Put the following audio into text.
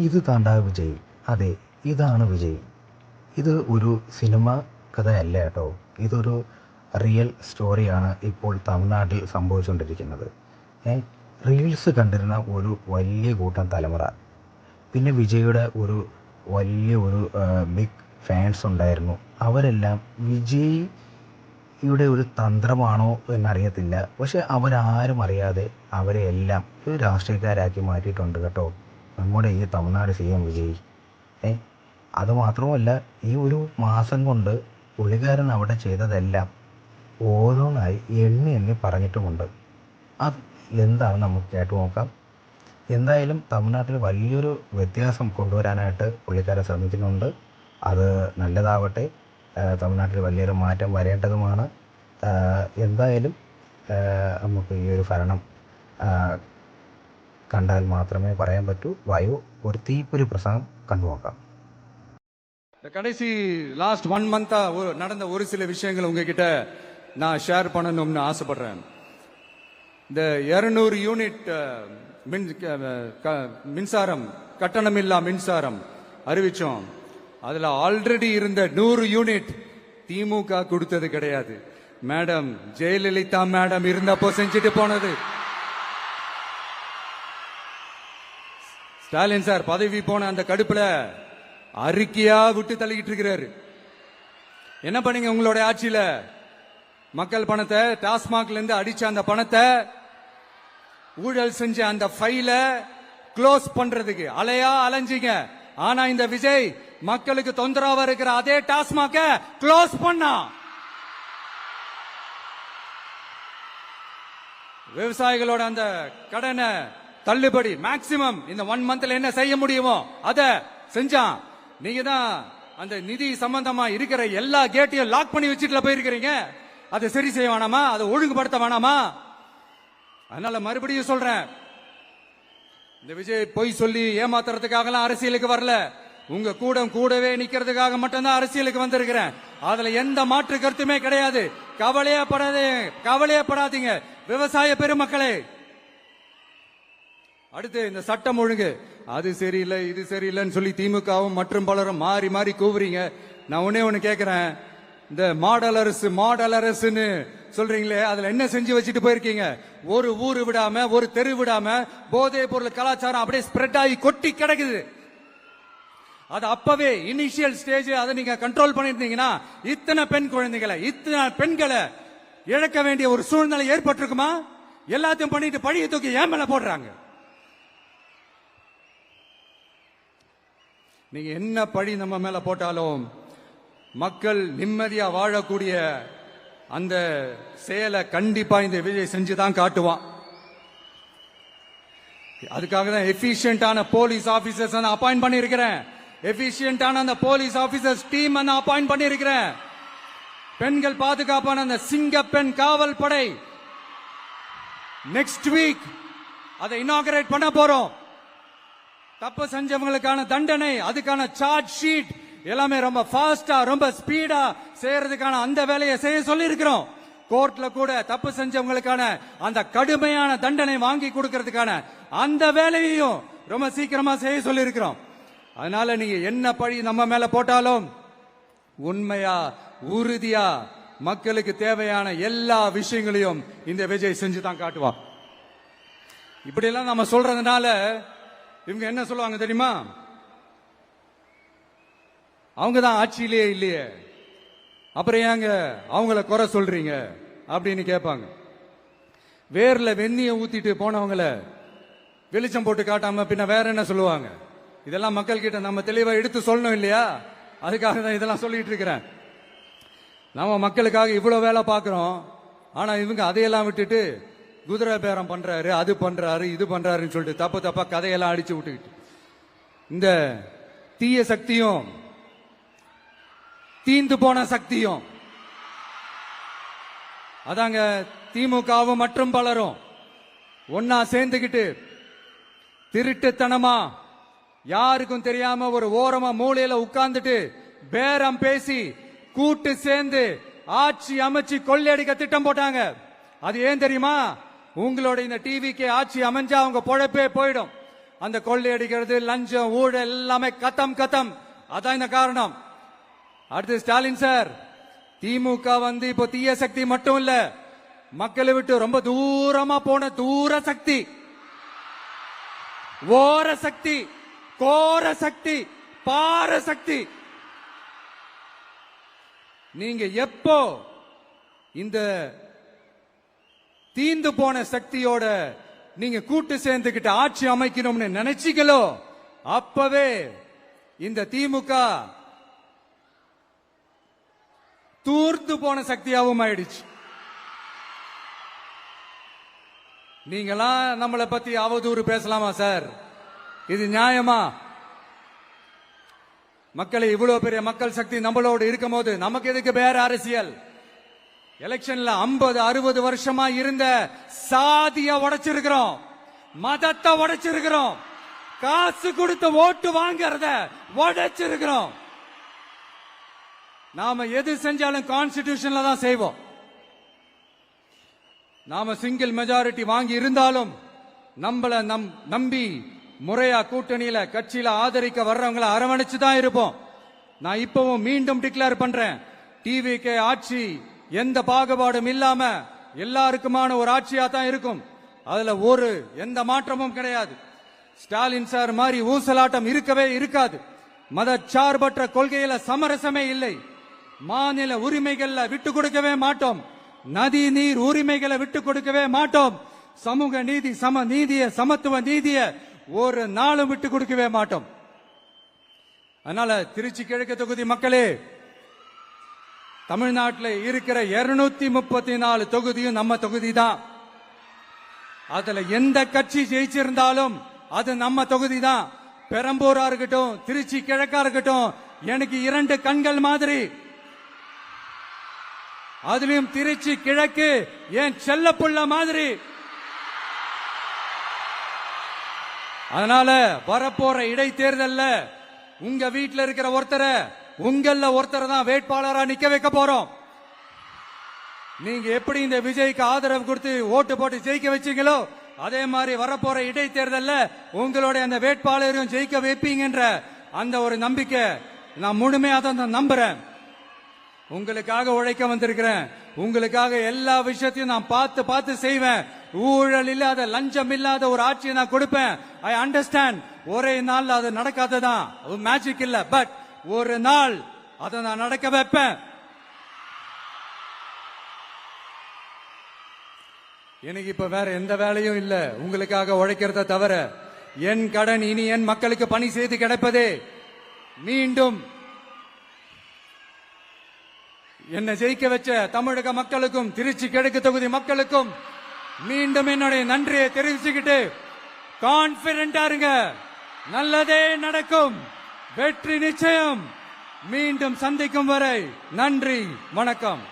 ഇത് താണ്ടാ വിജയ്. അതെ, ഇതാണ് വിജയ്. ഇത് ഒരു സിനിമ കഥയല്ല കേട്ടോ. ഇതൊരു റിയൽ സ്റ്റോറിയാണ് ഇപ്പോൾ തമിഴ്നാട്ടിൽ സംഭവിച്ചുകൊണ്ടിരിക്കുന്നത്. റീൽസ് കണ്ടിരുന്ന ഒരു വലിയ കൂട്ടം തലമുറ, പിന്നെ വിജയുടെ ഒരു വലിയ ഒരു ബിഗ് ഫാൻസ് ഉണ്ടായിരുന്നു. അവരെല്ലാം വിജയ്യുടെ ഒരു തന്ത്രമാണോ എന്നറിയത്തില്ല, പക്ഷെ അവരാരും അറിയാതെ അവരെ എല്ലാം രാഷ്ട്രീയക്കാരാക്കി മാറ്റിയിട്ടുണ്ട് കേട്ടോ നമ്മുടെ ഈ തമിഴ്നാട് CM വിജയ്. അതുമാത്രമല്ല, ഈ ഒരു മാസം കൊണ്ട് പുള്ളിക്കാരൻ അവിടെ ചെയ്തതെല്ലാം ഓരോന്നായി എണ്ണി എണ്ണി പറഞ്ഞിട്ടുമുണ്ട്. അത് എന്താണ് നമുക്ക് കേട്ടു നോക്കാം. എന്തായാലും തമിഴ്നാട്ടിൽ വലിയൊരു വ്യത്യാസം കൊണ്ടുവരാനായിട്ട് പുള്ളിക്കാരൻ ശ്രമിക്കുന്നുണ്ട്. അത് നല്ലതാവട്ടെ. തമിഴ്നാട്ടിൽ വലിയൊരു മാറ്റം വരേണ്ടതുമാണ്. എന്തായാലും നമുക്ക് ഈ ഒരു ഭരണം കണ്ടാൽ മാത്രമേ പറയാൻ പറ്റൂ. വായു ஒரு தீப்பொறி பிரசங்கம் கண்டு நோക്കാം. கடைசி லாஸ்ட் 1 மந்தா நடந்த ஒரு சில விஷயங்கள் உங்ககிட்ட நான் ஷேர் பண்ணணும்னு ஆசைப்படுறேன். இந்த 200 யூனிட் மின்சாரம், கட்டணமில்லா மின்சாரம் அறிவிச்சோம். அதுல ஆல்ரெடி இருந்த 100 யூனிட் திமுக கொடுத்தது கிடையாது. மேடம் ஜெயலலிதா மேடம் இருந்தப்போ செஞ்சுட்டு போனது. ஸ்டாலின் சார் பதவி போன அந்த கடுப்புல அறிக்கையா விட்டு தள்ளிக்கிட்டு இருக்கிறாரு. என்ன பண்ணீங்க உங்களுடைய ஆட்சியில? மக்கள் பணத்தை, டாஸ்மாக்ல இருந்து அடிச்ச அந்த பணத்தை, ஊழல் செஞ்ச அந்த ஃபைல க்ளோஸ் பண்றதுக்கு அலையா அலைஞ்சிங்க. ஆனா இந்த விஜய் மக்களுக்கு தொந்தரவா இருக்கிற அதே டாஸ்மாக க்ளோஸ் பண்ணா. விவசாயிகளோட அந்த கடனை தள்ளுபடி மேக்சிமம் இந்த 1 மந்த்ல என்ன செய்ய முடியுமோ அத செஞ்சான். நீங்க தான் அந்த நிதி சம்பந்தமா இருக்கிற எல்லா கேட்டையும் லாக் பண்ணி வச்சுட்டு போயிருக்கிறீங்க. அதை சரி செய்ய வேணாமா? அதை ஒழுங்குபடுத்த வேணாமா? அதனால மறுபடியும் சொல்றேன், இந்த விஜய் பொய் சொல்லி ஏமாத்துறதுக்காக அரசியலுக்கு வரல. உங்க கூடவே நிக்கிறதுக்காக மட்டும்தான் அரசியலுக்கு வந்திருக்கிறேன். அதுல எந்த மாற்று கருத்துமே கிடையாது. கவலையப்படாதீங்க விவசாய பெருமக்களே. அடுத்து இந்த சட்டம் ஒழுங்கு, அது சரியில்லை இது சரியில்லைன்னு சொல்லி திமுகவும் மற்றும் பலரும் மாறி மாறி கூவுறீங்க. நான் ஒண்ணு கேட்கிறேன், இந்த மாடல் அரசுன்னு சொல்றீங்களே, அதுல என்ன செஞ்சு வச்சுட்டு போயிருக்கீங்க? ஒரு ஊரு விடாம, ஒரு தெரு விடாம போதை பொருள் கலாச்சாரம் அப்படியே ஸ்ப்ரெட் ஆகி கொட்டி கிடக்குது. அது அப்பவே இனிஷியல் ஸ்டேஜ் அதை நீங்க கண்ட்ரோல் பண்ணிருந்தீங்கன்னா இத்தனை பெண் குழந்தைகளை, இத்தனை பெண்களை இழக்க வேண்டிய ஒரு சூழ்நிலை ஏற்பட்டிருக்குமா? எல்லாத்தையும் பண்ணிட்டு பழிய தூக்கி ஏன் மேல போடுறாங்க. நீங்க என்ன பழி நம்ம மேல போட்டாலும் மக்கள் நிம்மதியா வாழக்கூடிய அந்த செயலை கண்டிப்பா இந்த விஜய் செஞ்சுதான் காட்டுவான். அதுக்காக தான் எஃபிஷியன்டான போலீஸ் ஆபீசர்ஸ் அப்பாயிண்ட் பண்ணிருக்கிறேன். எஃபிஷியன்டான அந்த போலீஸ் ஆபீசர்ஸ் டீம் அப்பாயிண்ட் பண்ணிருக்கிறேன். பெண்கள் பாதுகாப்பான அந்த சிங்க பெண் காவல் படை நெக்ஸ்ட் வீக் அதை இனாகரேட் பண்ண போறோம். தப்பு செஞ்சவங்களுக்கான தண்டனை, அதுக்கான சார்ஜ் ஷீட் எல்லாமே ரொம்ப ஃபாஸ்டா, ரொம்ப ஸ்பீடா செய்யறதுக்கான அந்த வேலையை செய்ய சொல்லி இருக்கிறோம். கோர்ட்ல கூட தப்பு செஞ்சவங்களுக்கான அந்த கடுமையான தண்டனை வாங்கி கொடுக்கிறதுக்கான அந்த வேலையையும் ரொம்ப சீக்கிரமா செய்ய சொல்லி இருக்கிறோம். அதனால நீங்க என்ன பழி நம்ம மேல போட்டாலும் உண்மையா உறுதியா மக்களுக்கு தேவையான எல்லா விஷயங்களையும் இந்த விஜய் செஞ்சு தான் காட்டுவான். இப்படி எல்லாம் நம்ம சொல்றதுனால இவங்க என்ன சொல்லுவாங்க தெரியுமா? அவங்க தான் ஆட்சியிலேயே இல்லையே, அப்புறம் ஏங்க அவங்கள குறை சொல்றீங்க அப்படின்னு கேட்பாங்க. வேர்ல வெந்நிய ஊத்திட்டு போனவங்கள வெளிச்சம் போட்டு காட்டாம பின்ன வேற என்ன சொல்லுவாங்க? இதெல்லாம் மக்கள் கிட்ட நம்ம தெளிவா எடுத்து சொல்லணும் இல்லையா? அதுக்காக தான் இதெல்லாம் சொல்லிட்டு இருக்கிறேன். நம்ம மக்களுக்காக இவ்வளவு வேலை பார்க்கிறோம். ஆனா இவங்க அதையெல்லாம் விட்டுட்டு குதிரை பேரம் பண்றாரு, அது பண்றாரு, இது பண்றாருன்னு சொல்லிட்டு தப்பா கதையெல்லாம் அடிச்சு விட்டுக்கிட்டு இந்த தீய சக்தியும் தீந்து போன சக்தியும் அதாங்க திமுகவும் மற்றும் பலரும் ஒன்னா சேர்ந்துகிட்டு திருட்டுத்தனமா யாருக்கும் தெரியாம ஒரு ஓரமா மூலையில உட்கார்ந்துட்டு பேரம் பேசி கூட்டு சேர்ந்து ஆட்சி அமைச்சு கொள்ளையடிக்க திட்டம் போட்டாங்க. அது ஏன் தெரியுமா? உங்களோட இந்த டிவிக்கு ஆட்சி அமைஞ்சா அவங்க பொழப்பே போயிடும். அந்த கொள்ளையடிக்கிறது, லஞ்சம், ஊழல் எல்லாமே கத்தம் கத்தம். அதான் இந்த காரணம். அடுத்து ஸ்டாலின் சார், திமுக இப்போ தீய சக்தி மட்டும் இல்ல, மக்களை விட்டு ரொம்ப தூரமா போன தூர சக்தி, ஓர சக்தி, கோர சக்தி, பார சக்தி. நீங்க எப்போ இந்த தீந்து போன சக்தியோட நீங்க கூட்டு சேர்ந்துகிட்டு ஆட்சி அமைக்கணும்னு நினைச்சீங்களோ, அப்பவே இந்த திமுக தூர்த்து போன சக்தியாகவும் ஆயிடுச்சு. நீங்களாம் நம்மளை பத்தி அவதூறு பேசலாமா சார்? இது நியாயமா? மக்களை இவ்வளவு பெரிய மக்கள் சக்தி நம்மளோடு இருக்கும் போது நமக்கு எதுக்கு வேற அரசியல்? எலெக்ஷன்ல 50-60 வருஷமா இருந்த சாதிய உடைச்சிருக்கிறோம், மதத்தை உடைச்சிருக்கிறோம், காசு கொடுத்து ஓட்டு வாங்கறத உடைச்சிருக்கிறோம். நாம எது செஞ்சாலும் கான்ஸ்டிடியூஷன்ல தான் செய்வோம். நாம சிங்கிள் மெஜாரிட்டி வாங்கி இருந்தாலும் நம்மள நம்பி முறையா கூட்டணியில கட்சியில ஆதரிக்க வர்றவங்களை அரவணைச்சு தான் இருப்போம். நான் இப்பவும் மீண்டும் டிக்ளேர் பண்றேன், டிவிகே ஆட்சி எந்த பாகுபாடும் இல்லாம எல்லாருக்குமான ஒரு ஆட்சியா தான் இருக்கும். அதுல எந்த மாற்றமும் கிடையாது. ஸ்டாலின் சார் மாதிரி ஊசலாட்டம் இருக்கவே இருக்காது. மதச்சார்பற்ற கொள்கையில சமரசமே இல்லை. மாநில உரிமைகள்ல விட்டு கொடுக்கவே மாட்டோம். நதி நீர் உரிமைகளை விட்டு கொடுக்கவே மாட்டோம். சமூக நீதி, சம நீதிய, சமத்துவ நீதிய ஒரு நாளும் விட்டு கொடுக்கவே மாட்டோம். அதனால திருச்சி கிழக்கு தொகுதி மக்களே, தமிழ்நாட்டில் இருக்கிற 234 தொகுதியும் நம்ம தொகுதி தான். அதுல எந்த கட்சி ஜெயிச்சிருந்தாலும் அது நம்ம தொகுதி தான். பெரம்பூரா இருக்கட்டும், திருச்சி கிழக்கா இருக்கட்டும், எனக்கு 2 கண்கள் மாதிரி. அதுலயும் திருச்சி கிழக்கு என் செல்ல புள்ள மாதிரி. அதனால வரப்போற இடைத்தேர்தல்ல உங்க வீட்டுல இருக்கிற ஒருத்தரை, உங்கள ஒருத்தரை தான் வேட்பாளரா நிக்க வைக்க போறோம். நீங்க எப்படி இந்த விஜய்க்கு ஆதரவு கொடுத்து ஓட்டு போட்டு ஜெயிக்க வச்சீங்களோ, அதே மாதிரி வரப்போற இடைத்தேர்தல்ல உங்களுடைய அந்த வேட்பாளரையும் ஜெயிக்க வைப்பீங்கன்ற அந்த ஒரு நம்பிக்கை நான் முழுமையா தான் நம்புறேன். உங்களுக்காக உழைக்க வந்திருக்கிறேன். உங்களுக்காக எல்லா விஷயத்தையும் நான் பார்த்து பார்த்து செய்வேன். ஊழல் இல்லாத, லஞ்சம் இல்லாத ஒரு ஆட்சியை நான் கொடுப்பேன். I understand. ஒரே நாள் அது நடக்காததான், மேஜிக் இல்ல. பட் ஒரு நாள் அதை நான் நடக்க வைப்பேன். எனக்கு இப்ப வேற எந்த வேலையும் இல்ல உங்களுக்காக உழைக்கிறத தவிர. என் கடன் இனி என் மக்களுக்கு பணி செய்து கிடைப்பதே. மீண்டும் என்னை ஜெயிக்க வச்ச தமிழக மக்களுக்கும் திருச்சி கிழக்கு தொகுதி மக்களுக்கும் மீண்டும் என்னுடைய நன்றியை தெரிவிச்சுக்கிட்டு கான்பிடென்டா இருங்க, நல்லதே நடக்கும், வெற்றி நிச்சயம். மீண்டும் சந்திக்கும் வரை நன்றி, வணக்கம்.